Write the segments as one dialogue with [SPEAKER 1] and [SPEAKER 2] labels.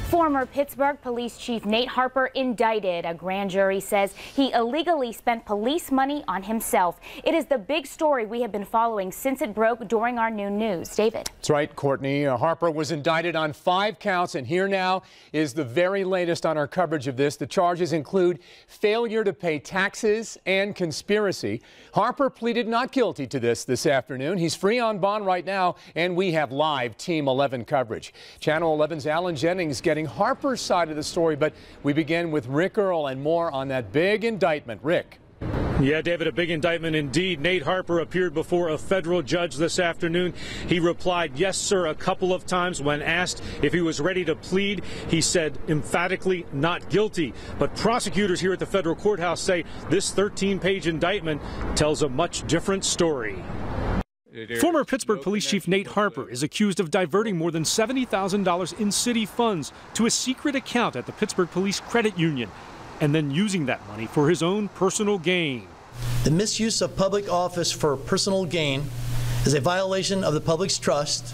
[SPEAKER 1] Former Pittsburgh Police Chief Nate Harper indicted. A grand jury says he illegally spent police money on himself. It is the big story we have been following since it broke during our noon news. David.
[SPEAKER 2] That's right, Courtney. Harper was indicted on 5 counts, and here now is the very latest on our coverage of this. The charges include failure to pay taxes and conspiracy. Harper pleaded not guilty to this afternoon. He's free on bond right now, and we have live Team 11 coverage. Channel 11's Alan Jennings getting Harper's side of the story, but we begin with Rick Earl and more on that big indictment. Rick.
[SPEAKER 3] Yeah, David, a big indictment indeed. Nate Harper appeared before a federal judge this afternoon. He replied, "Yes, sir," a couple of times. When asked if he was ready to plead, he said emphatically not guilty. But prosecutors here at the federal courthouse say this 13-page indictment tells a much different story. Former Pittsburgh Police Chief Nate Harper is accused of diverting more than $70,000 in city funds to a secret account at the Pittsburgh Police Credit Union, and then using that money for his own personal gain.
[SPEAKER 4] The misuse of public office for personal gain is a violation of the public's trust,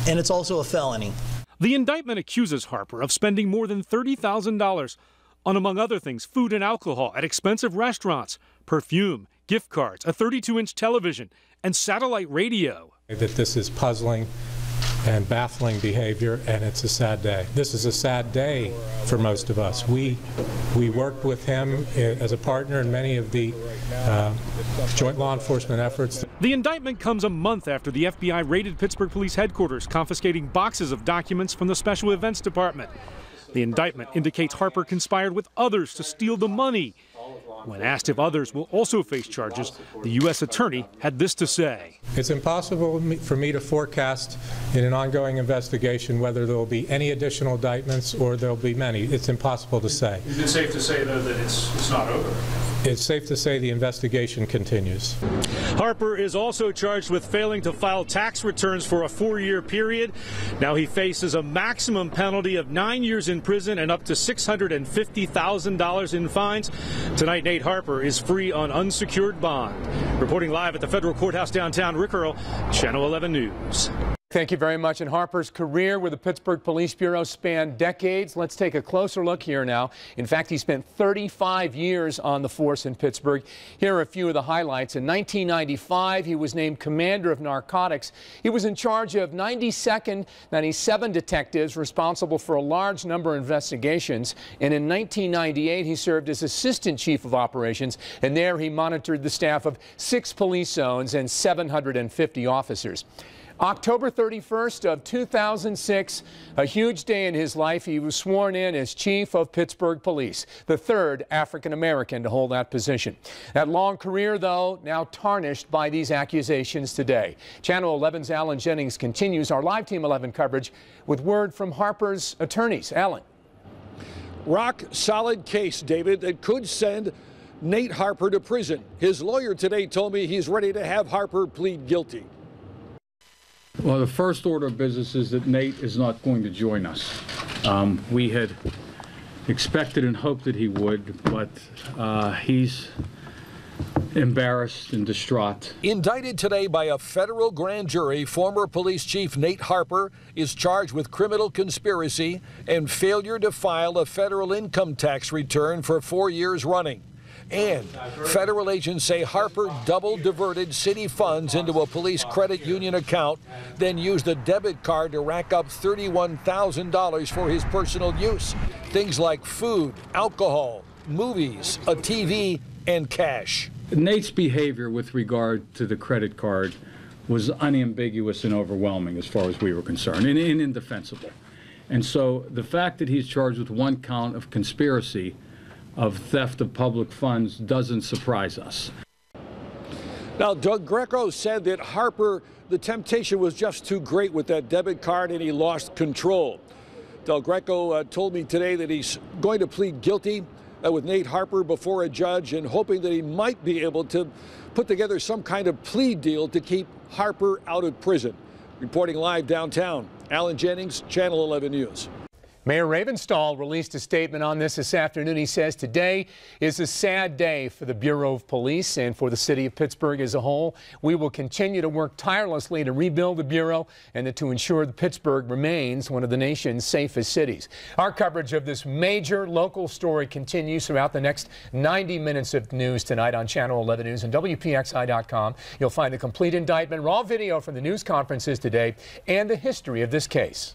[SPEAKER 4] and it's also a felony.
[SPEAKER 3] The indictment accuses Harper of spending more than $30,000 on, among other things, food and alcohol at expensive restaurants, perfume, gift cards, a 32-inch television, and satellite radio.
[SPEAKER 5] That this is puzzling and baffling behavior, and it's a sad day. This is a sad day for most of us. We worked with him as a partner in many of the joint law enforcement efforts.
[SPEAKER 3] The indictment comes a month after the FBI raided Pittsburgh Police headquarters, confiscating boxes of documents from the Special Events Department. The indictment indicates Harper conspired with others to steal the money. When asked if others will also face charges, the U.S. attorney had this to say.
[SPEAKER 5] It's impossible for me to forecast in an ongoing investigation whether there will be any additional indictments or there will be many. It's impossible to say.
[SPEAKER 3] Is it safe to say, though, that it's not over?
[SPEAKER 5] It's safe to say the investigation continues.
[SPEAKER 3] Harper is also charged with failing to file tax returns for a 4-year period. Now he faces a maximum penalty of 9 years in prison and up to $650,000 in fines. Tonight, Nate Harper is free on unsecured bond. Reporting live at the federal courthouse downtown, Rick Earl, Channel 11 News.
[SPEAKER 2] Thank you very much. And Harper's career with the Pittsburgh Police Bureau spanned decades. Let's take a closer look here now. In fact, he spent 35 years on the force in Pittsburgh. Here are a few of the highlights. In 1995, he was named commander of narcotics. He was in charge of 97 detectives responsible for a large number of investigations. And in 1998, he served as assistant chief of operations. And there he monitored the staff of 6 police zones and 750 officers. October 31st of 2006, a huge day in his life. He was sworn in as chief of Pittsburgh Police, the 3rd African-American to hold that position. That long career, though, now tarnished by these accusations today. Channel 11's Alan Jennings continues our live Team 11 coverage with word from Harper's attorneys. Alan.
[SPEAKER 6] Rock solid case, David, that could send Nate Harper to prison. His lawyer today told me he's ready to have Harper plead guilty.
[SPEAKER 7] Well, the first order of business is that Nate is not going to join us. We had expected and hoped that he would, but he's embarrassed and distraught.
[SPEAKER 6] Indicted today by a federal grand jury, former police chief Nate Harper is charged with criminal conspiracy and failure to file a federal income tax return for 4 years running. And federal agents say Harper double diverted city funds into a police credit union account, then used a debit card to rack up $31,000 for his personal use. Things like food, alcohol, movies, a TV, and cash.
[SPEAKER 7] Nate's behavior with regard to the credit card was unambiguous and overwhelming as far as we were concerned, and indefensible. And so the fact that he's charged with 1 count of conspiracy of theft of public funds doesn't surprise us.
[SPEAKER 6] Now, Doug Greco said that Harper, the temptation was just too great with that debit card and he lost control. Del Greco told me today that he's going to plead guilty with Nate Harper before a judge and hoping that he might be able to put together some kind of plea deal to keep Harper out of prison. Reporting live downtown, Alan Jennings, Channel 11 News.
[SPEAKER 2] Mayor Ravenstahl released a statement on this afternoon. He says today is a sad day for the Bureau of Police and for the city of Pittsburgh as a whole. We will continue to work tirelessly to rebuild the Bureau and to ensure that Pittsburgh remains one of the nation's safest cities. Our coverage of this major local story continues throughout the next 90 minutes of news tonight on Channel 11 News and WPXI.com. You'll find the complete indictment, raw video from the news conferences today, and the history of this case.